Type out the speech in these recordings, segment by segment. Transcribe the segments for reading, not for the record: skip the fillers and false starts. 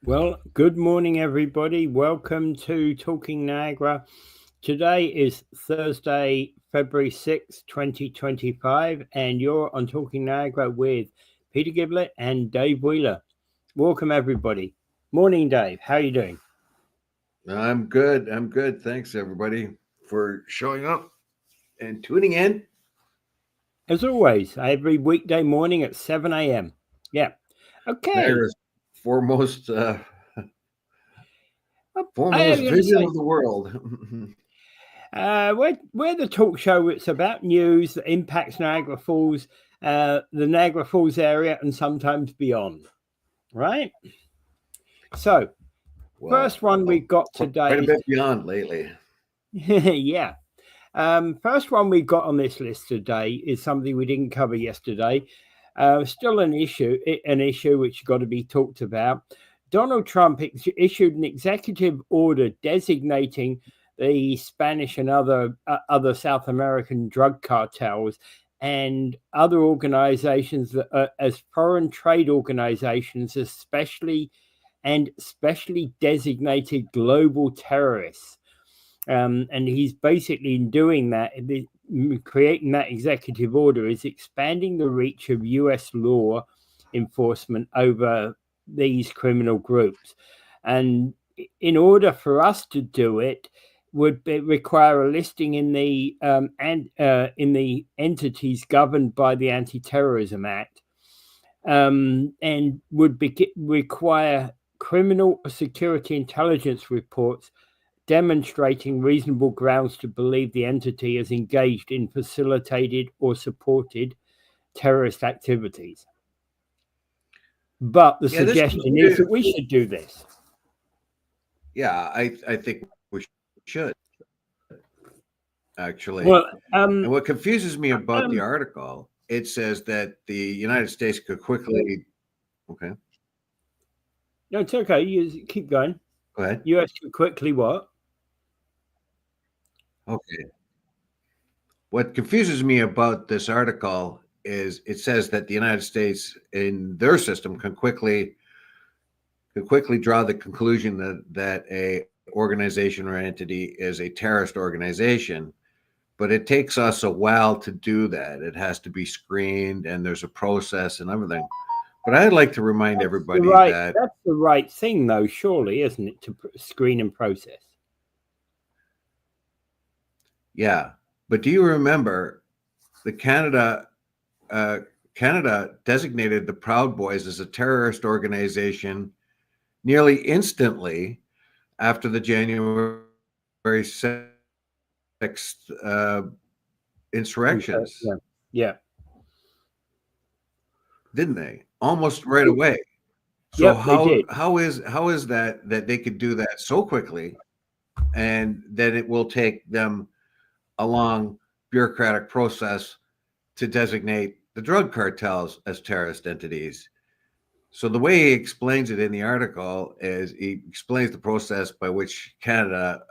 Well, good morning, everybody. Welcome to Talking Niagara. Today is Thursday, February 6th, 2025, and you're on Talking Niagara with Peter Giblett and Dave Wheeler. Welcome, everybody. Morning, Dave. How are you doing? I'm good. I'm good. Thanks, everybody, for showing up and tuning in. As always, every weekday morning at 7 a.m. Yeah. Okay. Niagara's foremost I am foremost going to vision say, of the world. we're the talk show. It's about news that impacts Niagara Falls, the Niagara Falls area, and sometimes beyond. Right? So, Well, first one we've got quite a today bit beyond lately. is, yeah. First one we've got on this list today is something we didn't cover yesterday. Still an issue which got to be talked about. Donald Trump issued an executive order designating the Spanish and other South American drug cartels and other organizations that as foreign trade organizations, especially designated global terrorists. And he's basically in doing that, creating that executive order, is expanding the reach of US law enforcement over these criminal groups. And in order for us to do it, require a listing in the in the entities governed by the Anti-Terrorism Act, and require criminal security intelligence reports demonstrating reasonable grounds to believe the entity is engaged in facilitated or supported terrorist activities. But the Yeah, this suggestion is that we should do this. yeah, I think we should actually. Well, And what confuses me about the um, article, it says that the United States could quickly. Okay, no, it's okay. You keep going. go ahead. You asked quickly what? Okay. What confuses me about this article is it says that the United States in their system can quickly draw the conclusion that a organization or entity is a terrorist organization, but it takes us a while to do that. It has to be screened and there's a process and everything. But I'd like to remind everybody that That's the right thing, though, surely, isn't it, to screen and process? yeah, but do you remember the Canada designated the Proud Boys as a terrorist organization nearly instantly after the January 6th insurrections, Yeah. Yeah. didn't they? Almost right away. So Yep, they how did. how is that they could do that so quickly, and that it will take them a long bureaucratic process to designate the drug cartels as terrorist entities? So the way he explains it in the article is he explains the process by which Canada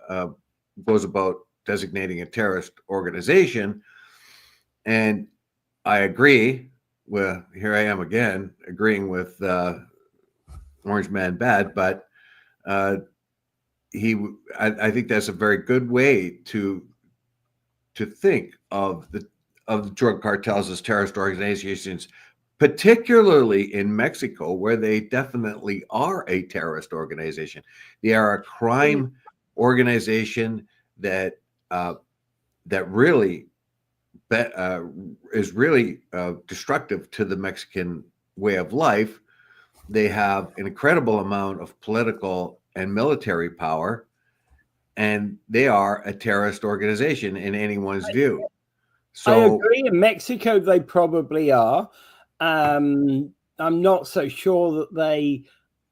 goes about designating a terrorist organization. And I agree. Well, here I am again agreeing with Orange Man Bad, but uh, I think that's a very good way to think of the drug cartels as terrorist organizations, particularly in Mexico, where they definitely are a terrorist organization. They are a crime organization that uh, that really uh, is really destructive to the Mexican way of life. They have an incredible amount of political and military power, and they are a terrorist organization in anyone's view. I So, agree. In Mexico, they probably are. I'm not so sure that they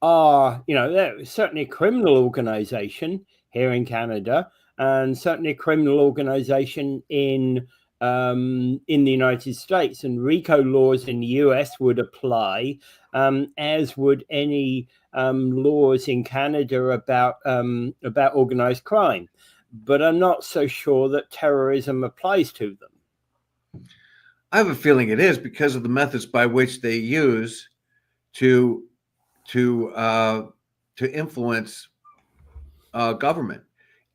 are, they're certainly a criminal organization here in Canada, and certainly a criminal organization in the United States. And RICO laws in the US would apply, as would any laws in Canada about organized crime. But I'm not so sure that terrorism applies to them. I have a feeling it is because of the methods by which they use to to uh, to influence government,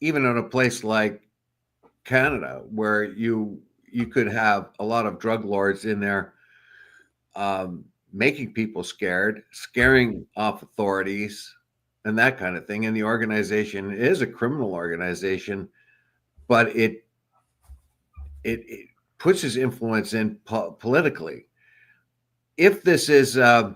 even in a place like Canada, where you could have a lot of drug lords in there, making people scared, scaring off authorities, and that kind of thing. And the organization is a criminal organization, but it puts its influence in politically. If this is, and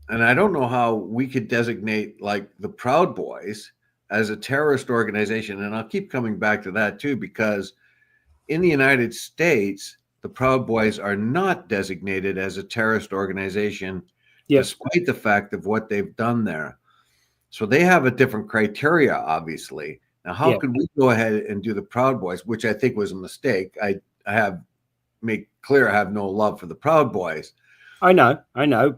I don't know how we could designate like the Proud Boys as a terrorist organization, and I'll keep coming back to that too, because in the United States, the Proud Boys are not designated as a terrorist organization, despite the fact of what they've done there. So they have a different criteria, obviously. Now, how could we go ahead and do the Proud Boys, which I think was a mistake? I have made clear I have no love for the Proud Boys. I know,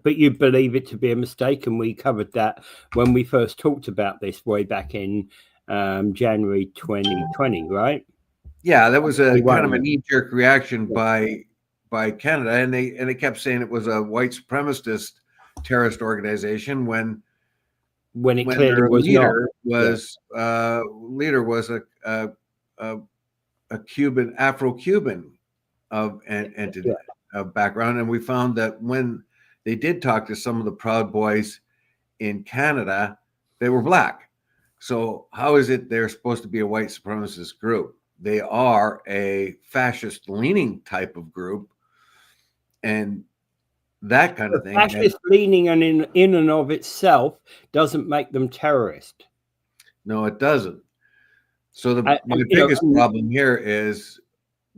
but you believe it to be a mistake, and we covered that when we first talked about this way back in January 2020, right? Yeah, that was a kind of a knee-jerk reaction by Canada, and they kept saying it was a white supremacist terrorist organization when it clearly was leader not. Leader was a Cuban, Afro-Cuban of entity of background, and we found that when they did talk to some of the Proud Boys in Canada, they were black. So how is it they're supposed to be a white supremacist group? They are a fascist-leaning type of group, and that kind of thing. Fascist-leaning and in and of itself doesn't make them terrorist. No, it doesn't. So my biggest problem here is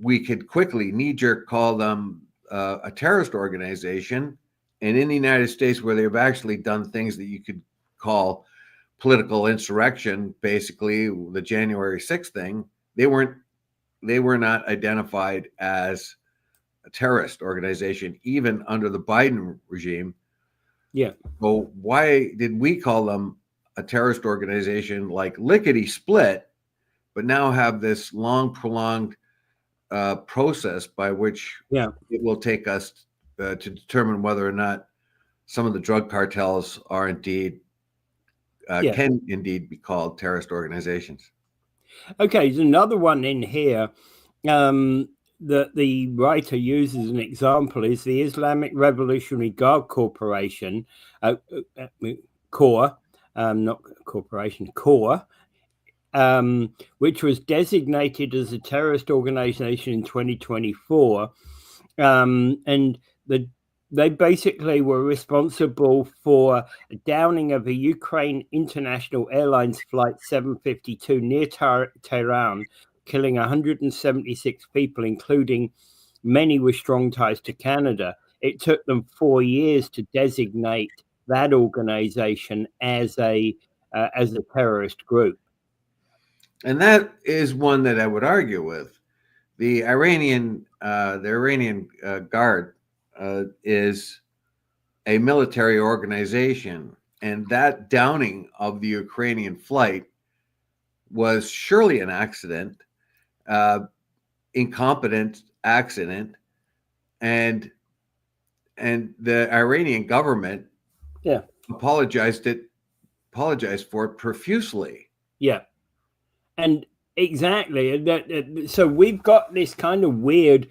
we could quickly knee-jerk call them a terrorist organization, and in the United States, where they've actually done things that you could call political insurrection, basically the January 6th thing, they were not identified as a terrorist organization, even under the Biden regime. Yeah. So why did we call them a terrorist organization like lickety split, but now have this long prolonged process by which it will take us to determine whether or not some of the drug cartels are indeed can indeed be called terrorist organizations. Okay, there's another one in here that the writer uses an example is the Islamic Revolutionary Guard Corporation, Corps, not corporation, Corps, which was designated as a terrorist organization in 2024. And they basically were responsible for downing of a Ukraine International Airlines Flight 752 near Tehran, killing 176 people, including many with strong ties to Canada. It took them 4 years to designate that organization as a terrorist group. And that is one that I would argue with. The Iranian Guard is a military organization, and that downing of the Ukrainian flight was surely an accident, incompetent accident, and the Iranian government apologized for it profusely. Yeah. And exactly. So we've got this kind of weird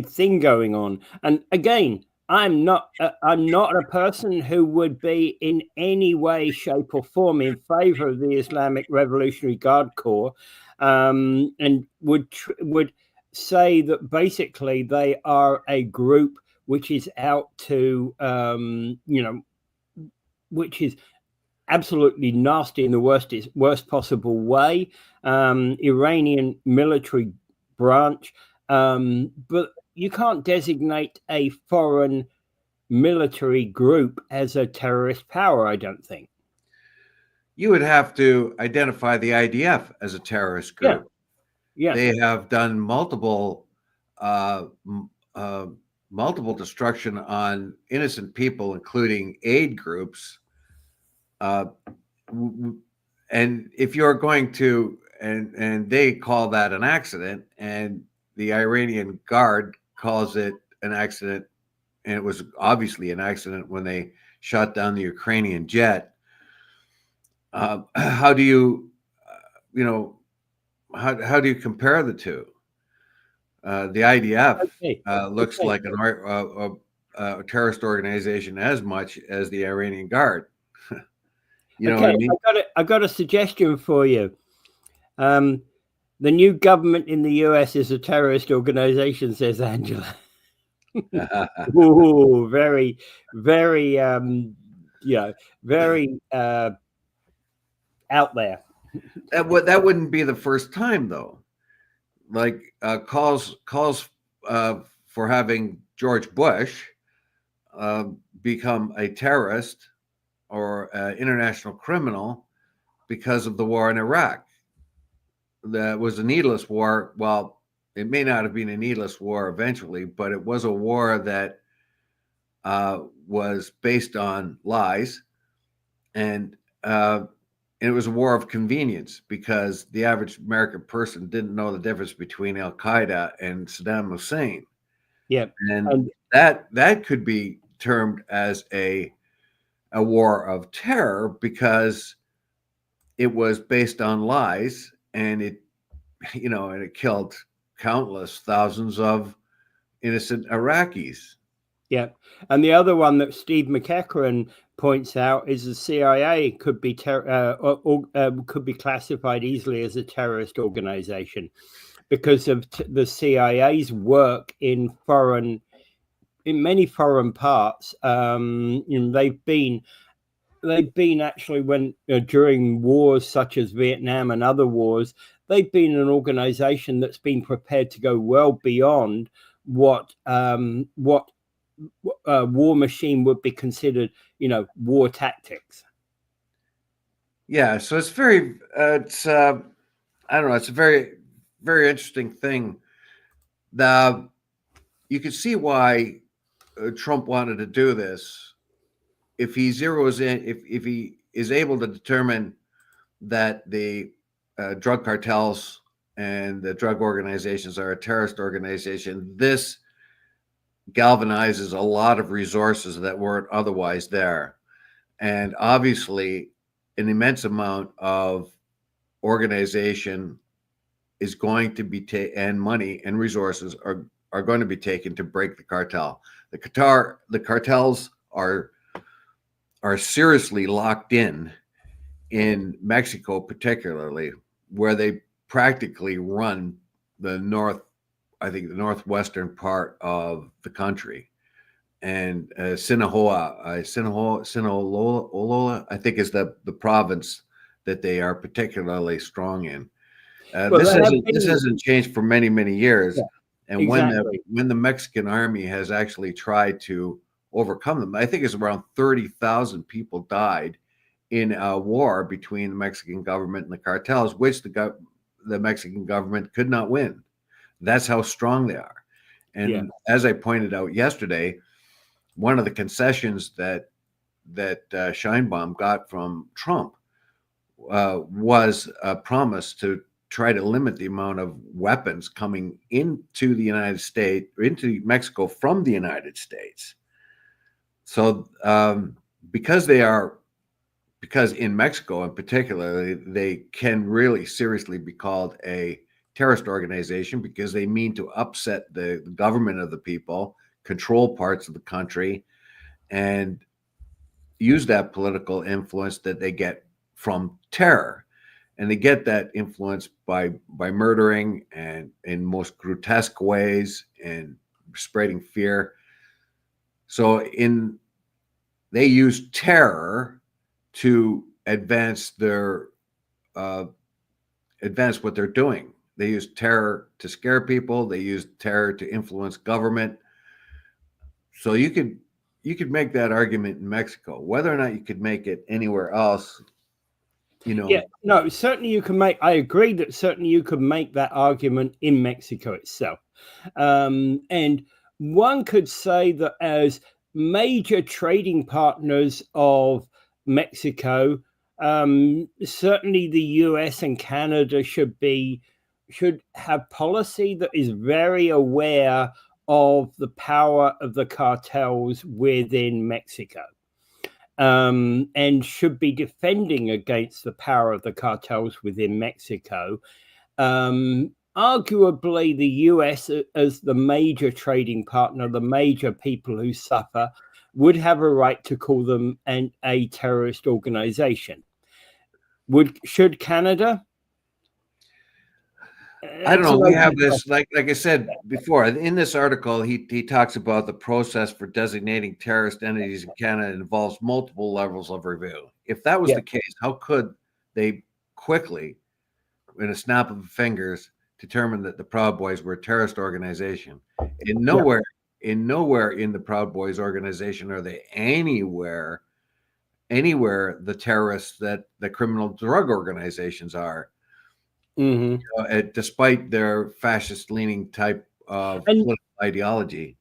thing going on. And again, I'm not a person who would be in any way, shape, or form in favor of the Islamic Revolutionary Guard Corps, and would say that basically they are a group which is out to, which is absolutely nasty in the worst possible way, Iranian military branch, but you can't designate a foreign military group as a terrorist power, I don't think. You would have to identify the IDF as a terrorist group. Yeah. They have done multiple destruction on innocent people, including aid groups. And if you're going to, and they call that an accident, and the Iranian Guard calls it an accident, and it was obviously an accident when they shot down the Ukrainian jet. how do you, you know, how do you compare the two? The IDF Okay. looks Okay. like a terrorist organization as much as the Iranian Guard. You know what I Okay. mean? I got a suggestion for you. The new government in the US is a terrorist organization, says Angela. Ooh, very, very, very out there. That wouldn't be the first time though. Like calls for having George Bush uh, become a terrorist or international criminal because of the war in Iraq. That was a needless war. Well, it may not have been a needless war eventually, but it was a war that was based on lies, and it was a war of convenience because the average American person didn't know the difference between Al Qaeda and Saddam Hussein, Yeah. and And that could be termed as a war of terror because it was based on lies, and it killed countless thousands of innocent Iraqis. yeah. And the other one that Steve McEachran points out is the CIA could be could be classified easily as a terrorist organization because of the CIA's work in many foreign parts. They've been actually when during wars such as Vietnam and other wars, they've been an organization that's been prepared to go well beyond what war machine would be considered, war tactics. Yeah, so it's I don't know, it's a very very interesting thing. The You can see why Trump wanted to do this. If he zeroes in, if he is able to determine that the drug cartels and the drug organizations are a terrorist organization, this galvanizes a lot of resources that weren't otherwise there. And obviously, an immense amount of organization is going to be and money and resources are going to be taken to break the cartel. The cartels are seriously locked in Mexico, particularly where they practically run the the northwestern part of the country. And Sinaloa, I think is the province that they are particularly strong in. Well, This hasn't changed for many many years, yeah, and exactly. when the Mexican army has actually tried to overcome them, I think it's around 30,000 people died in a war between the Mexican government and the cartels, which the Mexican government could not win. That's how strong they are. And Yeah. as I pointed out yesterday, one of the concessions that Scheinbaum got from Trump was a promise to try to limit the amount of weapons coming into the United States, into Mexico from the United States. So because in Mexico in particular, they can really seriously be called a terrorist organization because they mean to upset the government of the people, control parts of the country, and use that political influence that they get from terror. And they get that influence by murdering and in most grotesque ways and spreading fear. So they use terror to advance what they're doing. They use terror to scare people. They use terror to influence government. So you could make that argument in Mexico. Whether or not you could make it anywhere else, Yeah, no, certainly you can make. I agree that certainly you could make that argument in Mexico itself, and one could say that as major trading partners of Mexico, certainly the US and Canada should have policy that is very aware of the power of the cartels within Mexico. and should be defending against the power of the cartels within Mexico. Arguably, the US, as the major trading partner, the major people who suffer, would have a right to call them a terrorist organization. Should Canada? I don't know. We have this, like I said before, in this article, he talks about the process for designating terrorist entities in Canada involves multiple levels of review. If that was the case, how could they quickly, in a snap of fingers, determine that the Proud Boys were a terrorist organization? Nowhere in the Proud Boys organization are they anywhere the terrorists that the criminal drug organizations are. Despite their fascist-leaning type of political ideology.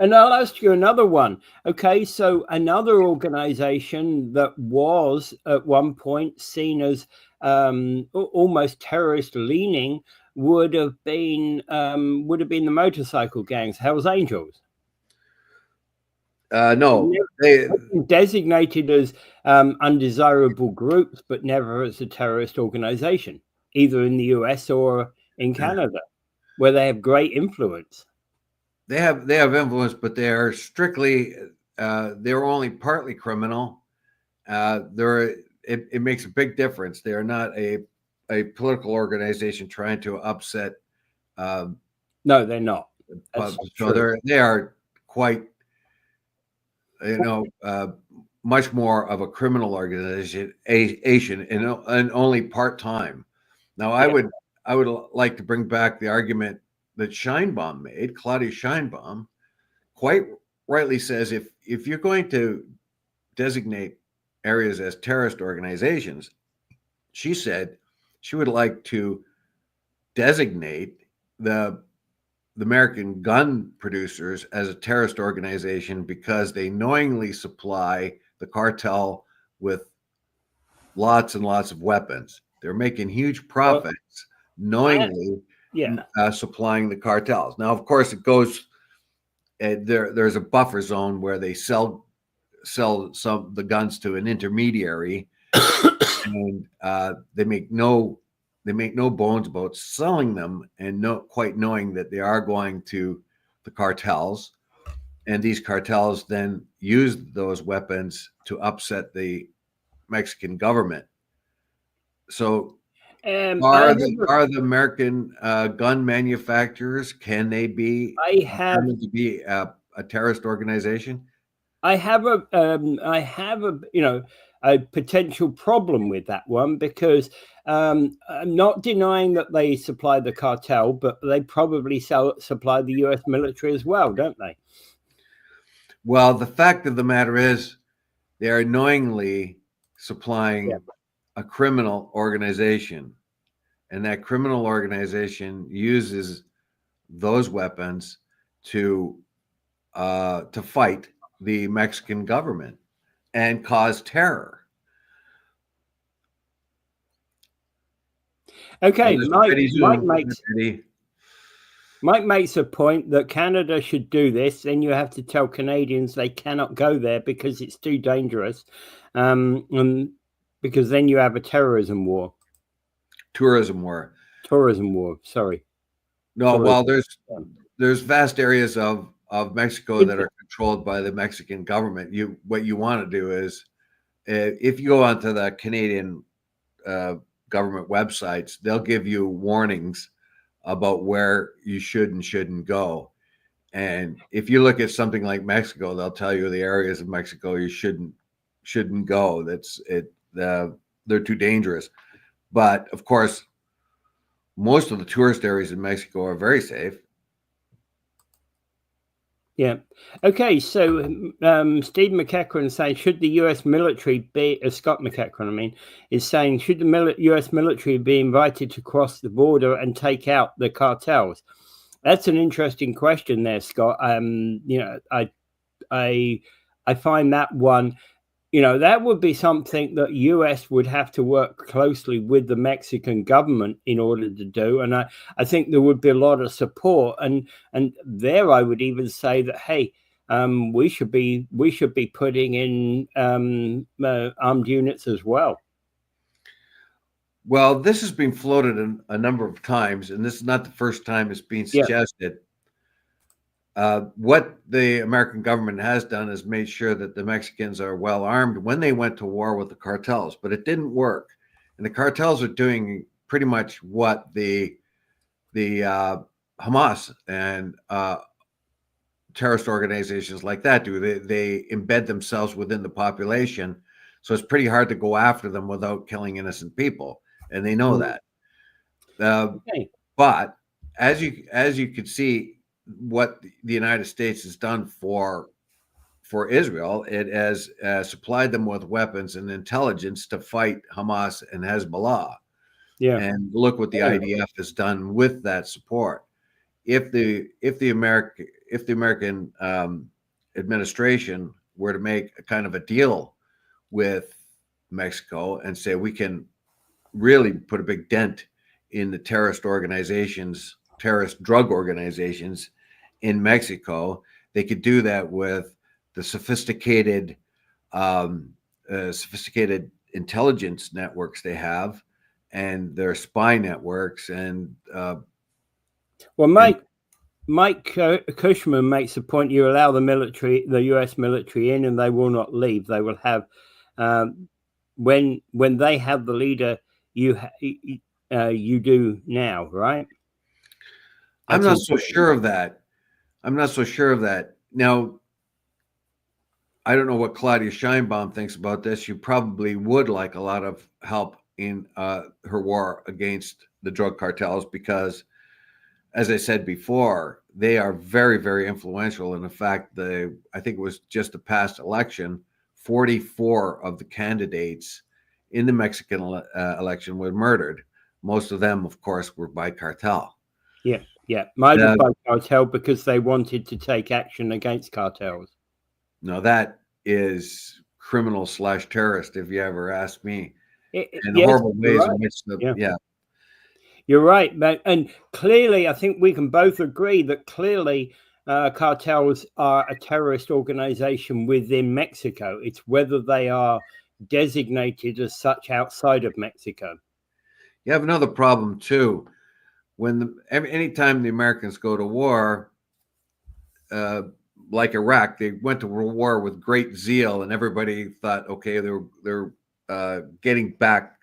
And I'll ask you another one. Okay, so another organization that was at one point seen as almost terrorist-leaning would have been the motorcycle gangs, Hell's Angels. No, they designated as undesirable groups, but never as a terrorist organization, either in the US or in Canada, where they have great influence. They have influence, but they are strictly they're only partly criminal. It makes a big difference. They are not a political organization trying to upset. No, they're not. So they are quite, much more of a criminal organization, and only part time. Now, I would like to bring back the argument that Scheinbaum made. Claudia Scheinbaum quite rightly says if you're going to designate areas as terrorist organizations, she said she would like to designate the American gun producers as a terrorist organization because they knowingly supply the cartel with lots and lots of weapons. They're making huge profits knowingly supplying the cartels. Now, of course, it goes there's a buffer zone where they sell the guns to an intermediary, and they make no bones about selling them, and quite knowing that they are going to the cartels, and these cartels then use those weapons to upset the Mexican government. So are the American gun manufacturers, can they be to be a terrorist organization? I have a potential problem with that one, because I'm not denying that they supply the cartel, but they probably supply the US military as well, don't they? Well, the fact of the matter is they are knowingly supplying a criminal organization, and that criminal organization uses those weapons to fight the Mexican government and cause terror. Okay, Mike makes a point that Canada should do this. Then you have to tell Canadians they cannot go there because it's too dangerous, and because then you have a tourism war. Sorry. No, well, there's vast areas of Mexico that are controlled by the Mexican government. What you want to do is, if you go onto the Canadian government websites, they'll give you warnings about where you should and shouldn't go. And if you look at something like Mexico, they'll tell you the areas of Mexico you shouldn't go. They're too dangerous. But of course, most of the tourist areas in Mexico are very safe. Yeah. Okay. So Steve McEachran saying, should the U.S. military be, Scott McEachran, is saying, should the U.S. military be invited to cross the border and take out the cartels? That's an interesting question there, Scott. I find that one, that would be something that U.S. would have to work closely with the Mexican government in order to do. And I think there would be a lot of support. And there I would even say that, hey, we should be putting in armed units as well. Well, this has been floated a number of times, and this is not the first time it's been suggested. What the American government has done is made sure that the Mexicans are well armed when they went to war with the cartels, but it didn't work. And the cartels are doing pretty much what the Hamas and terrorist organizations like that do. They embed themselves within the population, so it's pretty hard to go after them without killing innocent people, and they know that. But as you could see, what the United States has done for Israel, it has supplied them with weapons and intelligence to fight Hamas and Hezbollah. Yeah, and look what the IDF has done with that support. If the American administration were to make a kind of a deal with Mexico and say we can really put a big dent in the terrorist drug organizations in Mexico, they could do that with the sophisticated intelligence networks they have and their spy networks. And well, Mike Cushman makes the point: you allow the U.S. military in, and they will not leave. They will have when they have the leader you do now, right? I'm not so sure of that. Now, I don't know what Claudia Scheinbaum thinks about this. She probably would like a lot of help in her war against the drug cartels because, as I said before, they are very, very influential. And in fact, I think it was just the past election, 44 of the candidates in the Mexican election were murdered. Most of them, of course, were by cartel. Yeah. Murdered by cartel because they wanted to take action against cartels. No, that is criminal/terrorist, if you ever ask me. And yes, horrible ways right. in which You're right, and clearly, I think we can both agree that clearly cartels are a terrorist organization within Mexico. It's whether they are designated as such outside of Mexico. You have another problem too. Anytime the Americans go to war, like Iraq, they went to war with great zeal, and everybody thought, okay, they're getting back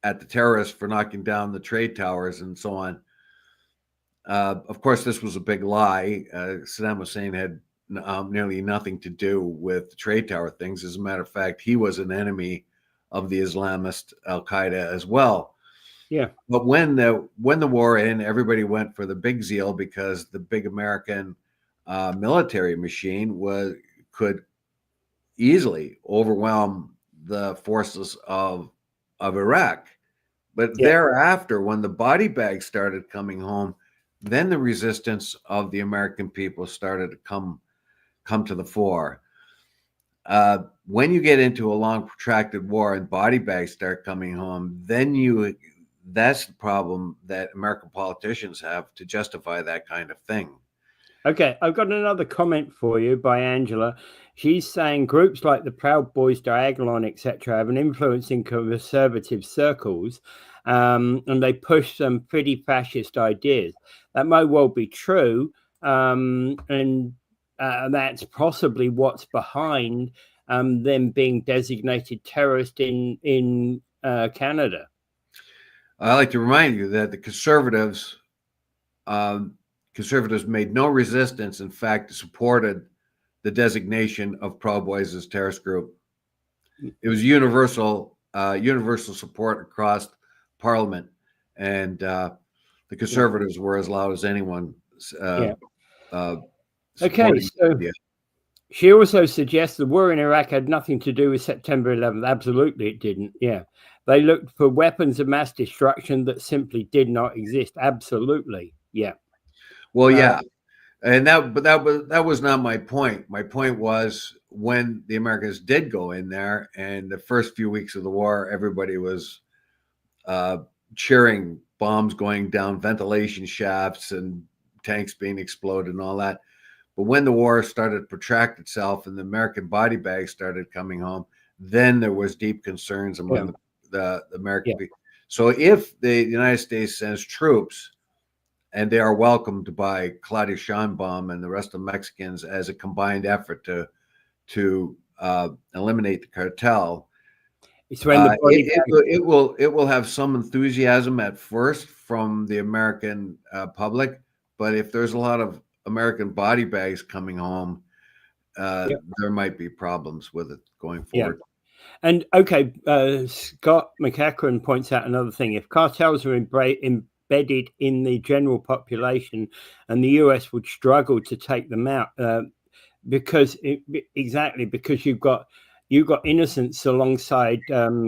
at the terrorists for knocking down the trade towers and so on. Of course, this was a big lie. Saddam Hussein had nearly nothing to do with the trade tower things. As a matter of fact, he was an enemy of the Islamist Al Qaeda as well. Yeah. But when the war ended, everybody went for the big zeal because the big American military machine could easily overwhelm the forces of Iraq. But thereafter, when the body bags started coming home, then the resistance of the American people started to come to the fore. When you get into a long, protracted war and body bags start coming home, then that's the problem that American politicians have to justify that kind of thing. Okay, I've got another comment for you by Angela. She's saying groups like the Proud Boys, Diagolon, etc., have an influence in conservative circles, and they push some pretty fascist ideas. That may well be true, and that's possibly what's behind them being designated terrorist in Canada. I like to remind you that the conservatives made no resistance. In fact, supported the designation of Proud Boys as terrorist group. It was universal support across Parliament, and the conservatives were as loud as anyone. Okay, so she also suggests the war in Iraq had nothing to do with September 11th. Absolutely, it didn't. Yeah, they looked for weapons of mass destruction that simply did not exist. Absolutely, yeah. Well, yeah, and that was not my point. My point was when the Americans did go in there, and the first few weeks of the war, everybody was cheering bombs going down ventilation shafts and tanks being exploded and all that. But when the war started to protract itself and the American body bags started coming home, then there was deep concerns among the American people. So if the United States sends troops, and they are welcomed by Claudia Sheinbaum and the rest of the Mexicans as a combined effort to eliminate the cartel, it's when the body it will have some enthusiasm at first from the American public, but if there's a lot of American body bags coming home, there might be problems with it going forward. Yeah. And okay, Scott McEachran points out another thing: if cartels are embedded in the general population, and the US would struggle to take them out because you've got innocents alongside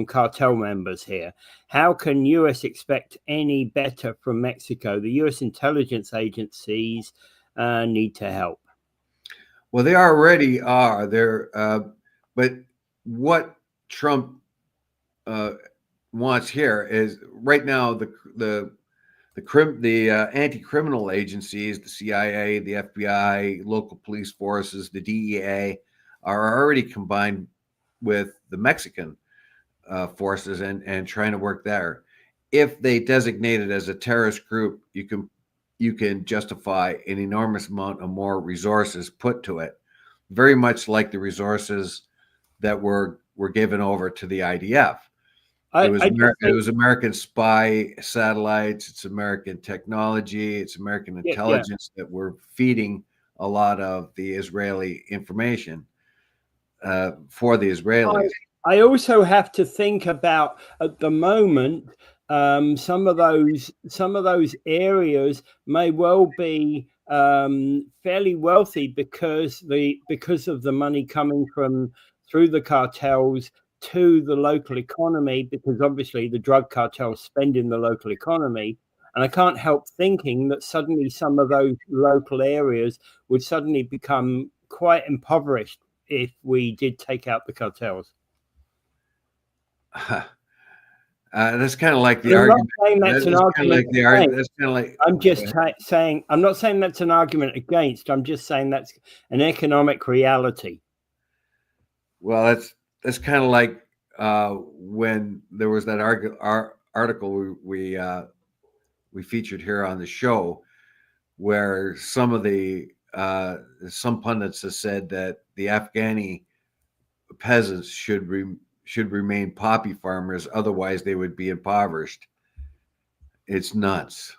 cartel members here. How can US expect any better from Mexico? The US intelligence agencies need to help. Well, they already are there, but what Trump wants here is right now the anti-criminal agencies, the CIA, the FBI, local police forces, the DEA, are already combined with the Mexican forces and trying to work there. If they designate it as a terrorist group, you can justify an enormous amount of more resources put to it, very much like the resources that were given over to the IDF. It was American spy satellites, it's American technology, it's American intelligence that were feeding a lot of the Israeli information for the Israelis. I also have to think about at the moment some of those areas may well be fairly wealthy because of the money coming through the cartels to the local economy, because obviously the drug cartels spend in the local economy. And I can't help thinking that suddenly some of those local areas would suddenly become quite impoverished if we did take out the cartels. That's kind of like the argument. That's an argument. I'm just saying, I'm not saying that's an argument against. I'm just saying that's an economic reality. Well, that's kind of like when there was that article we featured here on the show, where some of the some pundits have said that the Afghani peasants should remain poppy farmers, otherwise they would be impoverished. It's nuts.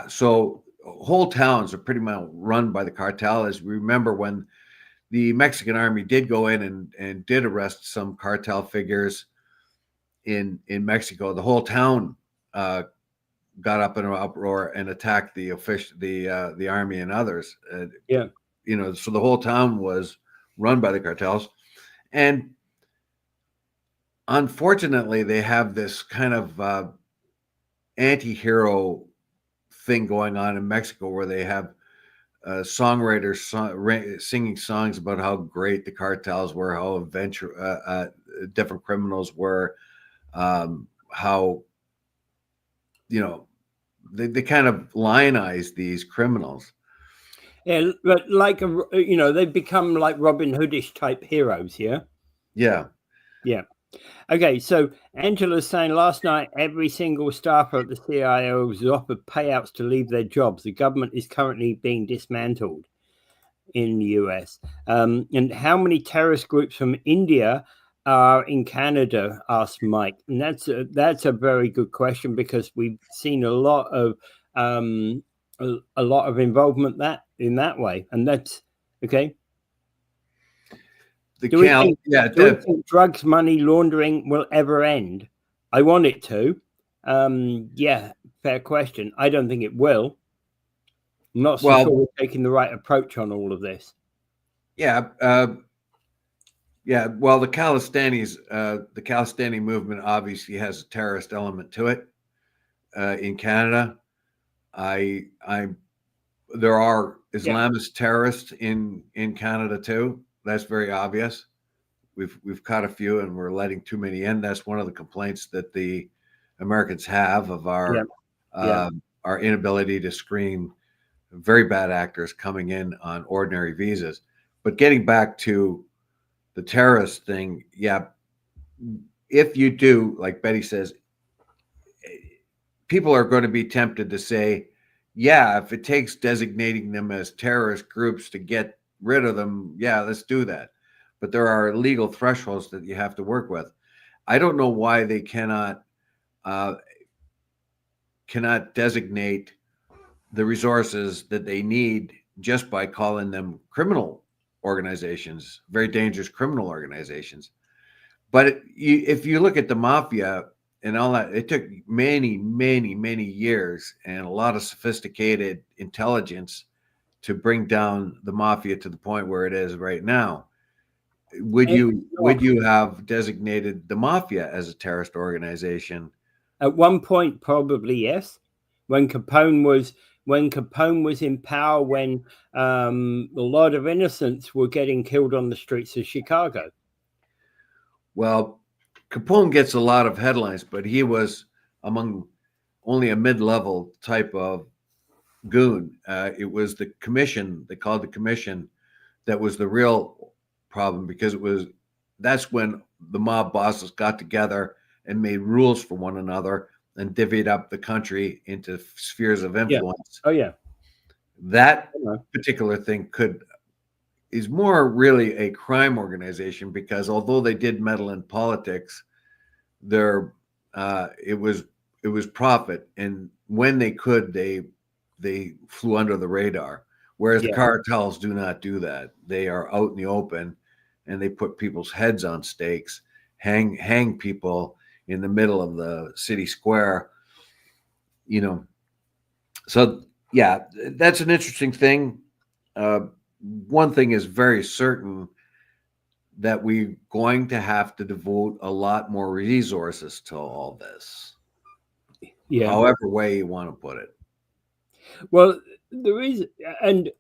So whole towns are pretty much run by the cartel. As we remember, when the Mexican army did go in and did arrest some cartel figures in Mexico, the whole town got up in an uproar and attacked the army and others. So the whole town was run by the cartels. And unfortunately, they have this kind of anti-hero thing going on in Mexico, where they have songwriters singing songs about how great the cartels were, how different criminals were, how they kind of lionize these criminals. Yeah, but like they've become like Robin Hoodish type heroes. Yeah. Okay, so Angela's saying last night every single staffer at the CIO was offered payouts to leave their jobs. The government is currently being dismantled in the US. And how many terrorist groups from India are in Canada? Asked Mike. And that's a very good question, because we've seen a lot of involvement in that way, and that's okay. Do we think drugs money laundering will ever end? I want it to. Fair question. I don't think it will. I'm not so sure we're taking the right approach on all of this. Well, the Khalistani movement obviously has a terrorist element to it. In Canada, there are Islamist terrorists in Canada too. That's very obvious. We've caught a few, and we're letting too many in. That's one of the complaints that the Americans have of our inability to screen very bad actors coming in on ordinary visas. But getting back to the terrorist thing, yeah, if you do, like Betty says, people are going to be tempted to say, yeah, if it takes designating them as terrorist groups to get rid of them, yeah, let's do that. But there are legal thresholds that you have to work with. I don't know why they cannot designate the resources that they need just by calling them criminal organizations, very dangerous criminal organizations. But if you look at the mafia and all that, it took many, many, many years and a lot of sophisticated intelligence to bring down the mafia to the point where it is right now. Would you have designated the mafia as a terrorist organization? At one point, probably yes. When Capone was in power, when a lot of innocents were getting killed on the streets of Chicago. Well, Capone gets a lot of headlines, but he was among only a mid-level type of goon. It was the commission, they called the commission, that was the real problem, because that's when the mob bosses got together and made rules for one another and divvied up the country into spheres of influence. Yeah. Oh yeah. That particular thing is more really a crime organization, because although they did meddle in politics, it was profit, and when they could, they flew under the radar. Whereas the cartels do not do that. They are out in the open, and they put people's heads on stakes, hang people in the middle of the city square. So yeah, that's an interesting thing. One thing is very certain, that we're going to have to devote a lot more resources to all this. Yeah. However way you want to put it. Well, there is, and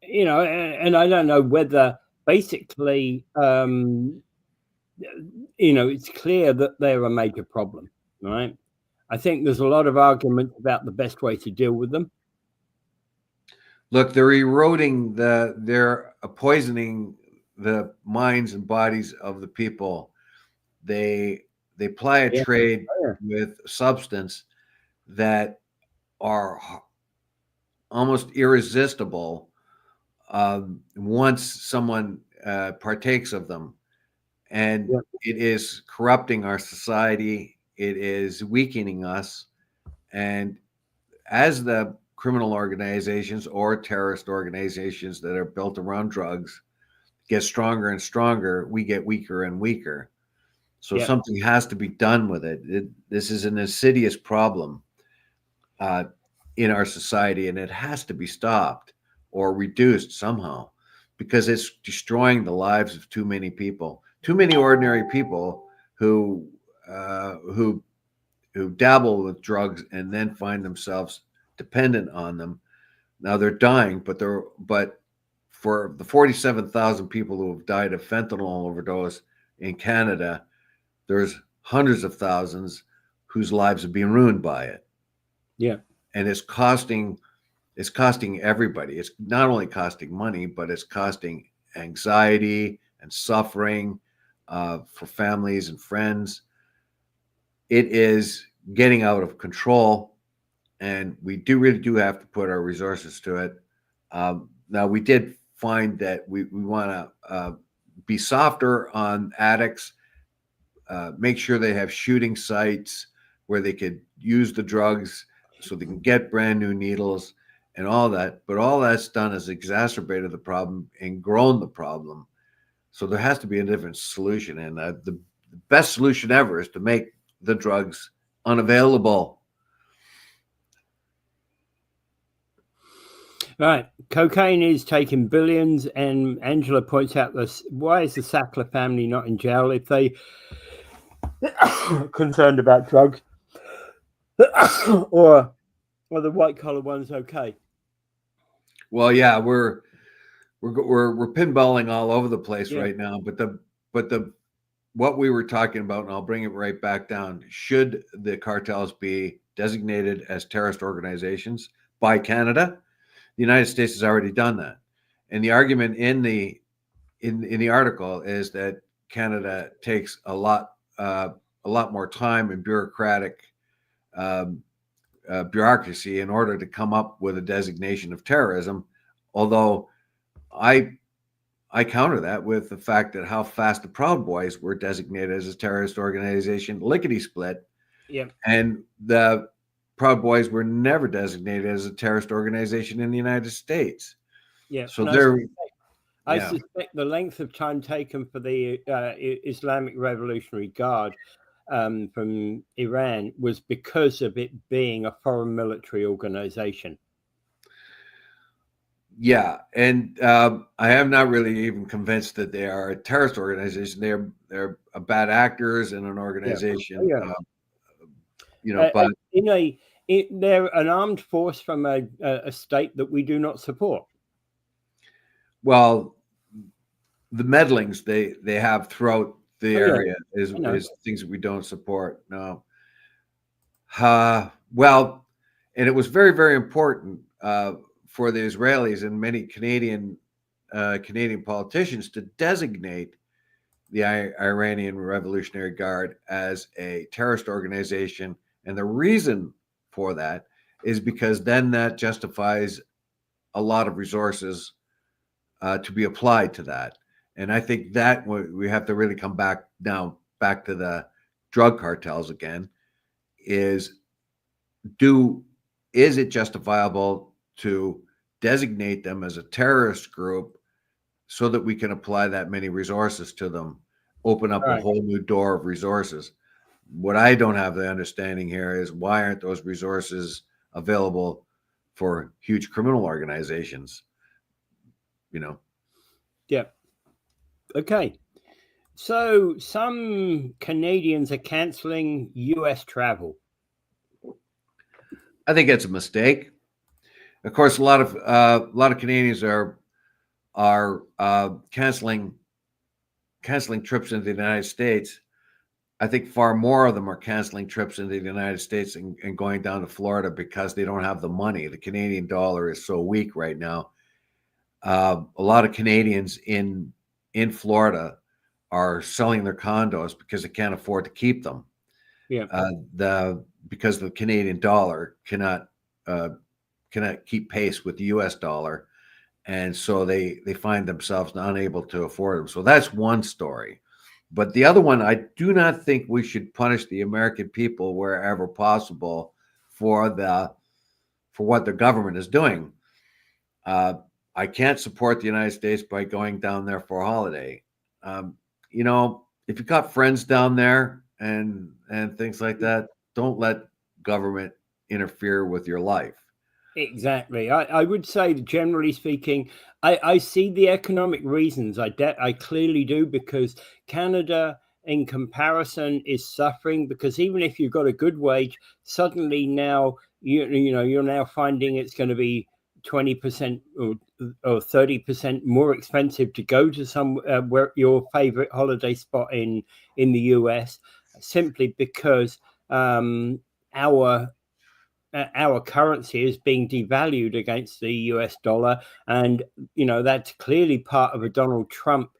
and I don't know whether basically, it's clear that they're a major problem, right? I think there's a lot of arguments about the best way to deal with them. Look, they're eroding they're poisoning the minds and bodies of the people. They ply a trade with substance that are almost irresistible once someone partakes of them. And it is corrupting our society. It is weakening us. And as the criminal organizations or terrorist organizations that are built around drugs get stronger and stronger, we get weaker and weaker. So something has to be done with it. This is an insidious problem in our society, and it has to be stopped or reduced somehow, because it's destroying the lives of too many people, too many ordinary people who dabble with drugs and then find themselves dependent on them. Now they're dying, but for the 47,000 people who have died of fentanyl overdose in Canada, there's hundreds of thousands whose lives are being ruined by it. Yeah. And it's costing everybody. It's not only costing money, but it's costing anxiety and suffering for families and friends. It is getting out of control, and we really do have to put our resources to it. Now, we did find that we want to be softer on addicts, make sure they have shooting sites where they could use the drugs so they can get brand new needles and all that. But all that's done is exacerbated the problem and grown the problem. So there has to be a different solution. And the best solution ever is to make the drugs unavailable. Right. Cocaine is taking billions, and Angela points out this. Why is the Sackler family not in jail if they are concerned about drugs? or the white collar ones okay? Well, yeah, we're pinballing all over the place right now, but what we were talking about, and I'll bring it right back down, should the cartels be designated as terrorist organizations by Canada? The United States has already done that, and the argument in the article is that Canada takes a lot more time and um, bureaucracy in order to come up with a designation of terrorism. Although I counter that with the fact that how fast the Proud Boys were designated as a terrorist organization, lickety split. Yeah. And the Proud Boys were never designated as a terrorist organization in the United States. Yeah. So I suspect the length of time taken for the Islamic Revolutionary Guard from Iran was because of it being a foreign military organization. Yeah, and I am not really even convinced that they are a terrorist organization. They're bad actors in an organization. Yeah. But they're an armed force from a state that we do not support. Well, the meddlings they have throughout the area is things that we don't support. No. Well, and it was very, very important for the Israelis and many Canadian politicians to designate the Iranian Revolutionary Guard as a terrorist organization. And the reason for that is because then that justifies a lot of resources to be applied to that. And I think that we have to really come back to the drug cartels again. Is it justifiable to designate them as a terrorist group so that we can apply that many resources to them, open up a whole new door of resources? What I don't have the understanding here is why aren't those resources available for huge criminal organizations? Yeah. Okay. So some Canadians are canceling U.S. travel. I think it's a mistake. Of course, a lot of Canadians are canceling trips into the United States. I think far more of them are canceling trips into the United States and going down to Florida because they don't have the money. The Canadian dollar is so weak right now. A lot of Canadians in Florida are selling their condos because they can't afford to keep them. Yeah. Because the Canadian dollar cannot keep pace with the U.S. dollar, and so they find themselves unable to afford them. So that's one story. But the other one, I do not think we should punish the American people wherever possible for what the government is doing. I can't support the United States by going down there for a holiday. If you've got friends down there and things like that, don't let government interfere with your life. Exactly. I would say, generally speaking, I see the economic reasons. I clearly do, because Canada, in comparison, is suffering because even if you've got a good wage, suddenly now you're now finding it's going to be 20% or 30% more expensive to go to where your favorite holiday spot in the US, simply because our currency is being devalued against the US dollar. And, that's clearly part of a Donald Trump,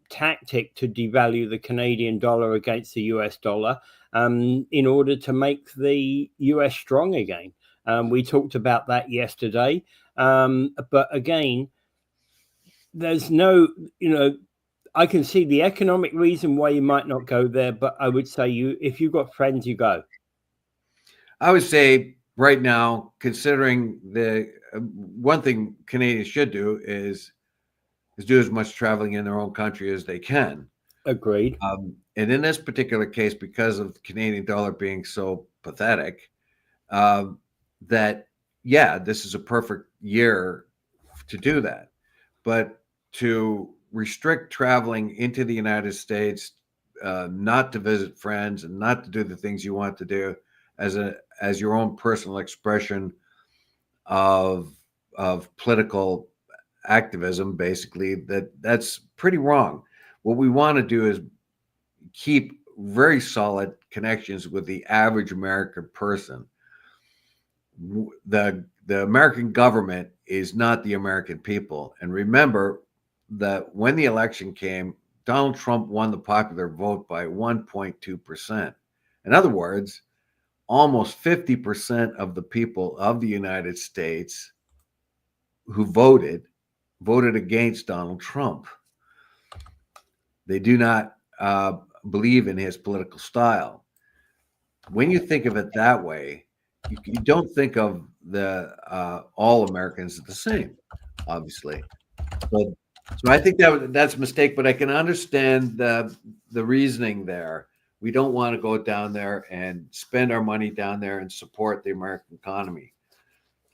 tactic to devalue the Canadian dollar against the US dollar in order to make the US strong again. We talked about that yesterday. But again, there's no, I can see the economic reason why you might not go there, but I would say if you've got friends, you go. I would say right now, considering the one thing Canadians should do is do as much traveling in their own country as they can. Agreed. And in this particular case, because of the Canadian dollar being so pathetic, this is a perfect year to do that. But to restrict traveling into the United States, not to visit friends and not to do the things you want to do as your own personal expression of political activism, basically, that's pretty wrong. What we want to do is keep very solid connections with the average American person. The the American government is not the American people. And remember that when the election came, Donald Trump won the popular vote by 1.2%. In other words, almost 50% of the people of the United States who voted against Donald Trump. They do not believe in his political style. When you think of it that way, you don't think of the all Americans the same, obviously. So I think that's a mistake, but I can understand the reasoning there. We don't want to go down there and spend our money down there and support the American economy.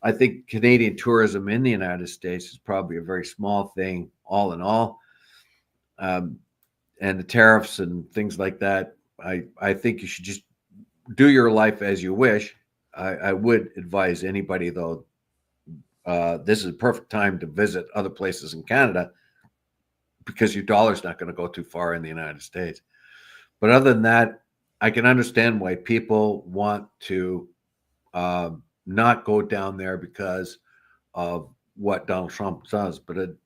I think Canadian tourism in the United States is probably a very small thing, all in all. And the tariffs and things like that, I think you should just do your life as you wish. I would advise anybody, though, this is a perfect time to visit other places in Canada because your dollar's not going to go too far in the United States. But other than that, I can understand why people want to not go down there because of what Donald Trump does. But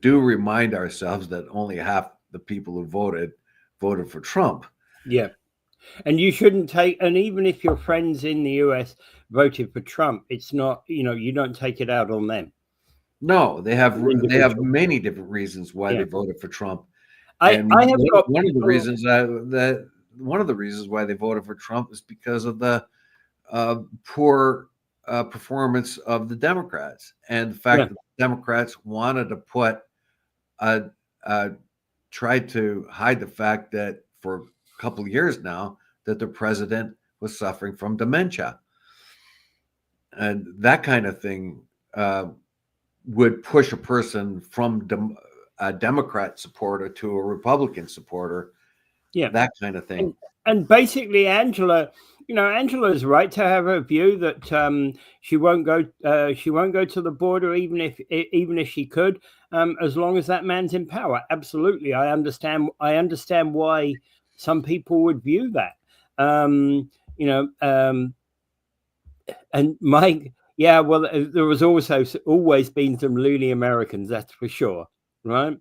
do remind ourselves that only half the people who voted for Trump. Yeah. And you shouldn't take, and even if your friends in the US voted for Trump, it's not, you don't take it out on them. No, they have many different reasons why they voted for Trump. And one of the reasons why they voted for Trump is because of the poor performance of the Democrats and the fact that the Democrats wanted to tried to hide the fact that for a couple of years now that the president was suffering from dementia. And that kind of thing would push a person from a Democrat supporter to a Republican supporter. Yeah. That kind of thing. And basically, Angela's right to have her view that she won't go to the border even if she could, as long as that man's in power. Absolutely, I understand why some people would view that. And Mike, well, there was also always been some loony Americans, that's for sure, right?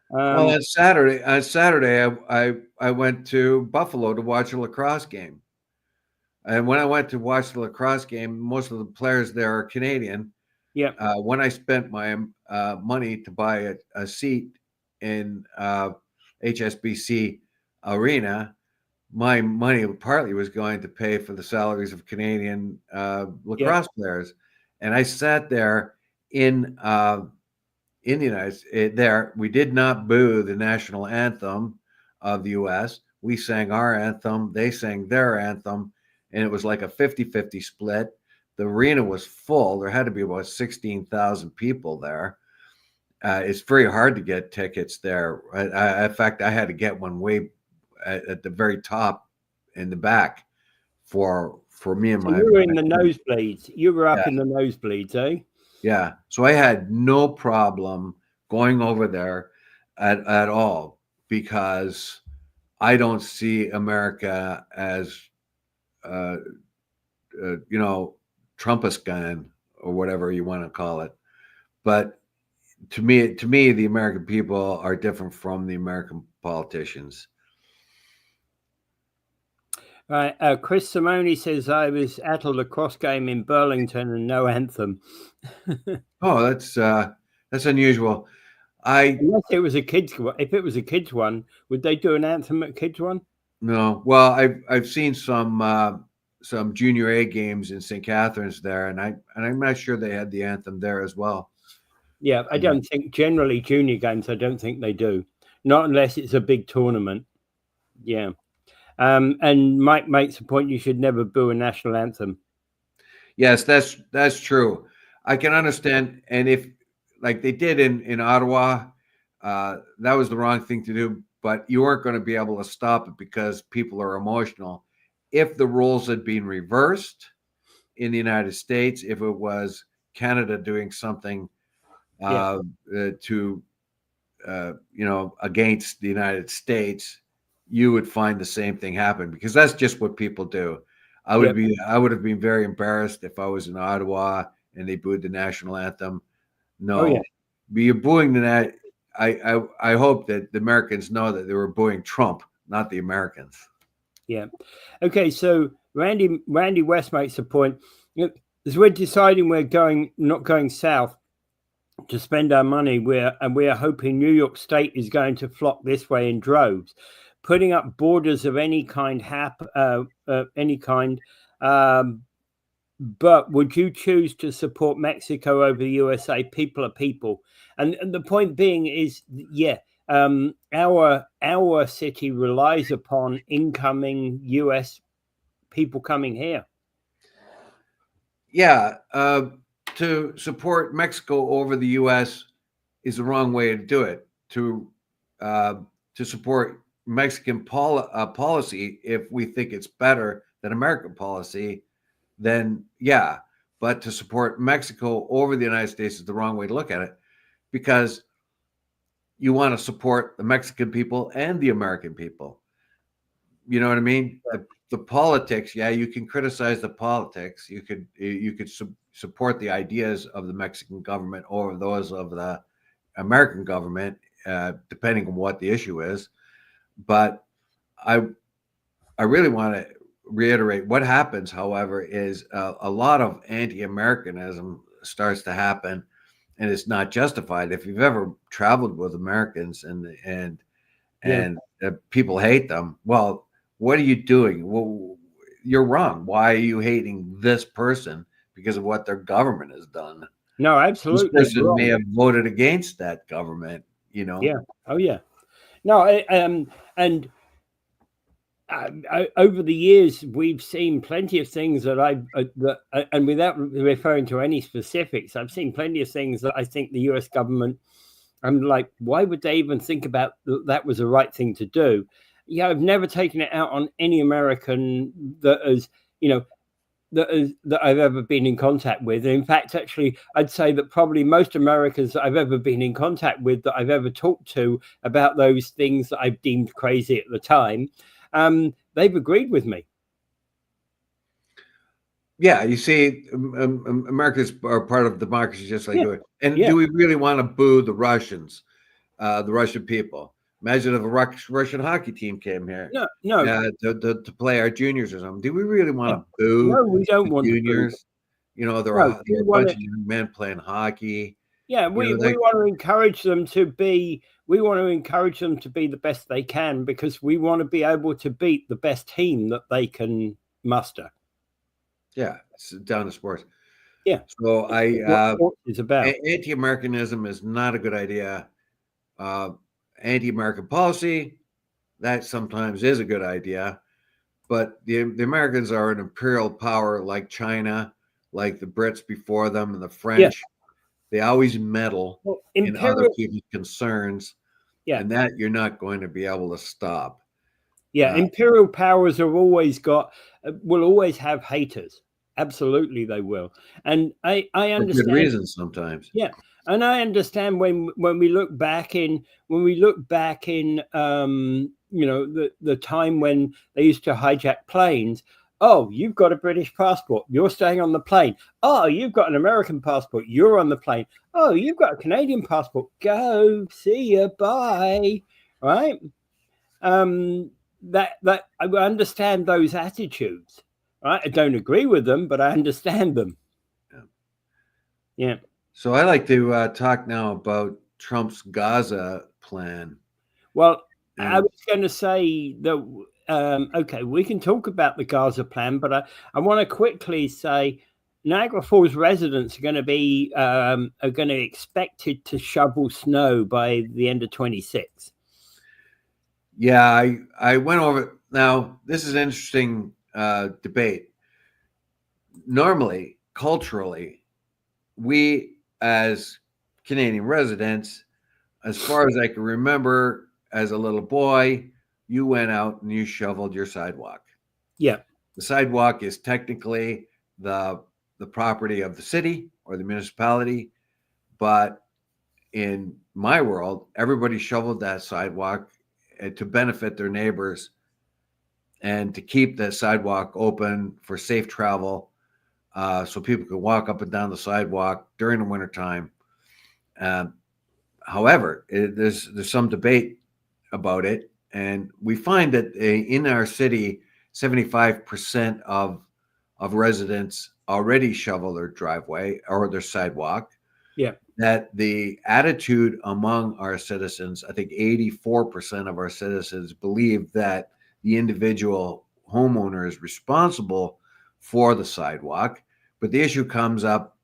Well, on Saturday, I went to Buffalo to watch a lacrosse game. And when I went to watch the lacrosse game, most of the players there are Canadian. Yeah. When I spent my money to buy a seat in HSBC Arena, my money partly was going to pay for the salaries of Canadian lacrosse players. And I sat there in the United States. We did not boo the national anthem of the U.S. We sang our anthem. They sang their anthem. And it was like a 50-50 split. The arena was full. There had to be about 16,000 people there. It's very hard to get tickets there. In fact, I had to get one way at the very top in the back for me and my. You were in the nosebleeds. You were up in the nosebleeds, eh? Yeah. So I had no problem going over there at all because I don't see America as, Trumpist gun or whatever you want to call it. But to me, the American people are different from the American politicians. Right. Chris Simone says, I was at a lacrosse game in Burlington and no anthem. Oh, that's unusual. Unless it was a kids one. If it was a kids one, would they do an anthem at kids one? No. Well, I've seen some junior A games in St. Catharines there, and I'm not sure they had the anthem there as well. Yeah, I don't think generally junior games. I don't think they do, not unless it's a big tournament. Yeah. And Mike makes a point: you should never boo a national anthem. Yes, that's true. I can understand, and if like they did in Ottawa, that was the wrong thing to do. But you weren't going to be able to stop it because people are emotional. If the roles had been reversed in the United States, if it was Canada doing something against the United States, you would find the same thing happen because that's just what people do. I would have been very embarrassed if I was in Ottawa and they booed the national anthem. No, Oh, yeah. you're booing the I hope that the Americans know that they were booing Trump, not the Americans. Yeah. Okay. So Randy West makes a point. As we're deciding we're not going south to spend our money, we're hoping New York State is going to flock this way in droves, putting up borders of any kind. But would you choose to support Mexico over the USA? People are people, and the point being is, yeah, our city relies upon incoming US people coming here. Yeah, to support Mexico over the U.S. is the wrong way to do it. To support Mexican policy, if we think it's better than American policy, then yeah. But to support Mexico over the United States is the wrong way to look at it, because you want to support the Mexican people and the American people. You know what I mean? The politics, yeah, you can criticize the politics. You could support the ideas of the Mexican government over those of the American government, depending on what the issue is. But I really want to reiterate what happens, however, is a lot of anti-Americanism starts to happen, and it's not justified. If you've ever traveled with Americans and people hate them, well, what are you doing? Well, you're wrong. Why are you hating this person? Because of what their government has done. No, absolutely. This person may have voted against that government, Yeah. Oh, yeah. No, and over the years, we've seen plenty of things that and without referring to any specifics, I've seen plenty of things that I think the US government, I'm like, why would they even think about that was the right thing to do? Yeah, I've never taken it out on any American that I've ever been in contact with. And in fact, actually, I'd say that probably most Americans that I've ever been in contact with, that I've ever talked to about those things that I've deemed crazy at the time, they've agreed with me. Yeah, you see, Americans are part of democracy, just like you. And do we really want to boo the Russians, the Russian people? Imagine if a Russian hockey team came here, to play our juniors or something. Do we really want to boo? No, we don't want juniors. They're a bunch of young men playing hockey. Yeah, we want to encourage them to be. We want to encourage them to be the best they can, because we want to be able to beat the best team that they can muster. Yeah, it's down to sports. Yeah. So it's about anti-Americanism is not a good idea. Anti-American policy, that sometimes is a good idea, but the Americans are an imperial power, like China, like the Brits before them, and the French. Yeah. They always meddle in other people's concerns, and that you're not going to be able to stop. Yeah, imperial powers will always have haters. Absolutely, they will, and I understand. For good reasons sometimes. Yeah, and I understand when we look back in the time when they used to hijack planes. Oh, you've got a British passport, you're staying on the plane. Oh, you've got an American passport, you're on the plane. Oh, you've got a Canadian passport, go, see ya, bye. Right? That I understand those attitudes. Right? I don't agree with them, but I understand them. Yeah. So I like to talk now about Trump's Gaza plan. Well, I was going to say that, okay, we can talk about the Gaza plan, but I want to quickly say Niagara Falls residents are going to be expected to shovel snow by the end of 26. Yeah, I went over. Now, this is an interesting debate. Normally, culturally, we as Canadian residents, as far as I can remember, as a little boy, you went out and you shoveled your sidewalk. Yeah. The sidewalk is technically the property of the city or the municipality, but in my world, everybody shoveled that sidewalk to benefit their neighbors and to keep the sidewalk open for safe travel. so people can walk up and down the sidewalk during the wintertime. However, there's some debate about it, and we find that in our city, 75% of residents already shovel their driveway or their sidewalk. Yeah. That the attitude among our citizens, I think 84% of our citizens believe that the individual homeowner is responsible for the sidewalk. But the issue comes up,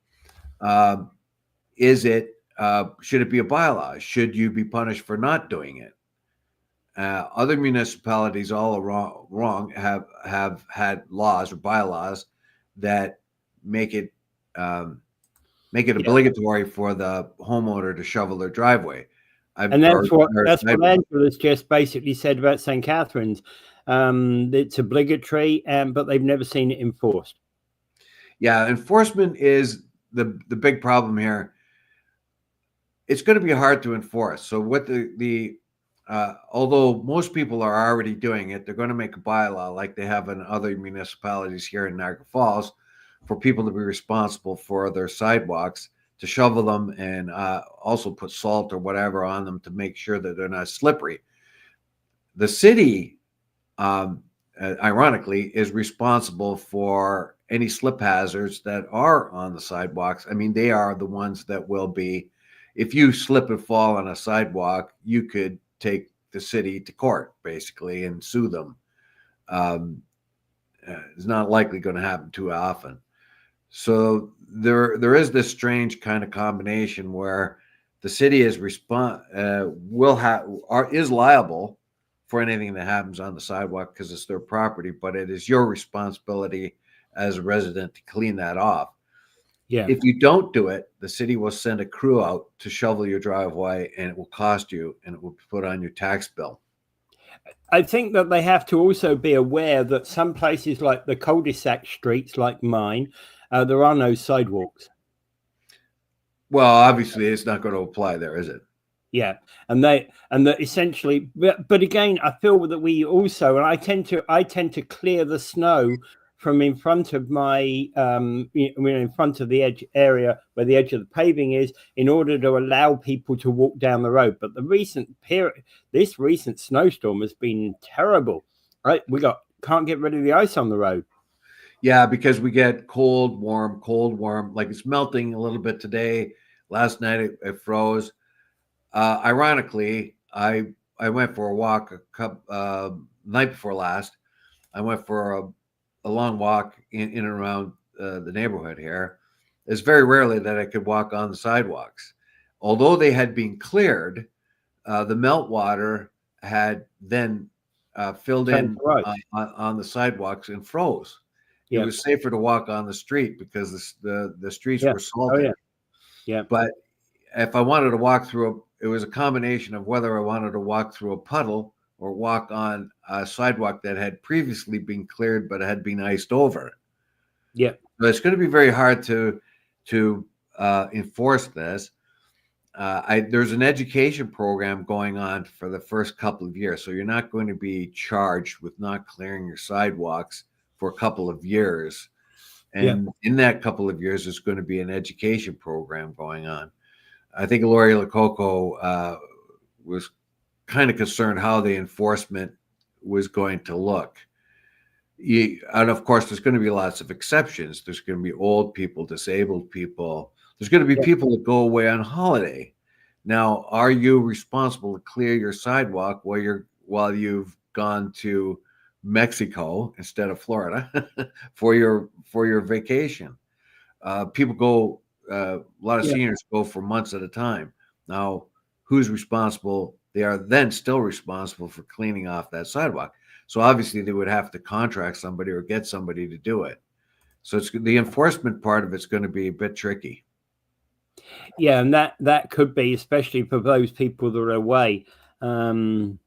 should it be a bylaw? Should you be punished for not doing it? Other municipalities all wrong have had laws or bylaws that make it obligatory for the homeowner to shovel their driveway. And that's what Angela's just basically said about St. Catharines. It's obligatory, but they've never seen it enforced. Yeah, enforcement is the big problem here. It's going to be hard to enforce. So what although most people are already doing it, they're going to make a bylaw like they have in other municipalities here in Niagara Falls for people to be responsible for their sidewalks, to shovel them, and also put salt or whatever on them to make sure that they're not slippery. The city, ironically, is responsible for any slip hazards that are on the sidewalks. I mean, they are the ones that will be, if you slip and fall on a sidewalk, you could take the city to court, basically, and sue them. It's not likely going to happen too often. So there is this strange kind of combination where the city is liable for anything that happens on the sidewalk because it's their property, but it is your responsibility as a resident to clean that off. Yeah. If you don't do it, the city will send a crew out to shovel your driveway, and it will cost you, and it will be put on your tax bill. I think that they have to also be aware that some places like the cul-de-sac streets like mine, there are no sidewalks. Well, obviously it's not going to apply there, is it? Yeah. And that essentially, but again, I feel that we also, and I tend to clear the snow from in front of my, in front of the edge area where the edge of the paving is, in order to allow people to walk down the road. But this recent snowstorm has been terrible, right? Can't get rid of the ice on the road. Yeah, because we get cold, warm, like it's melting a little bit today. Last night it froze. Ironically, I went for a walk night before last. I went for a long walk in and around the neighborhood here. It's very rarely that I could walk on the sidewalks. Although they had been cleared, the meltwater had then filled in on the sidewalks and froze. It was safer to walk on the street because the streets were salted. Oh, yeah. Yeah. But if I wanted to walk through it was a combination of whether I wanted to walk through a puddle or walk on a sidewalk that had previously been cleared but had been iced over. Yeah. So it's going to be very hard to enforce this. There's an education program going on for the first couple of years. So you're not going to be charged with not clearing your sidewalks for a couple of years. And in that couple of years, there's going to be an education program going on. I think Lori Lococo was kind of concerned how the enforcement was going to look. And of course, there's going to be lots of exceptions. There's going to be old people, disabled people. There's going to be people that go away on holiday. Now, are you responsible to clear your sidewalk while you've gone to Mexico instead of Florida for your vacation? People go. A lot of seniors go for months at a time. Now, who's responsible? They are then still responsible for cleaning off that sidewalk. So obviously they would have to contract somebody or get somebody to do it. So it's the enforcement part of it's going to be a bit tricky. Yeah, and that could be, especially for those people that are away. Move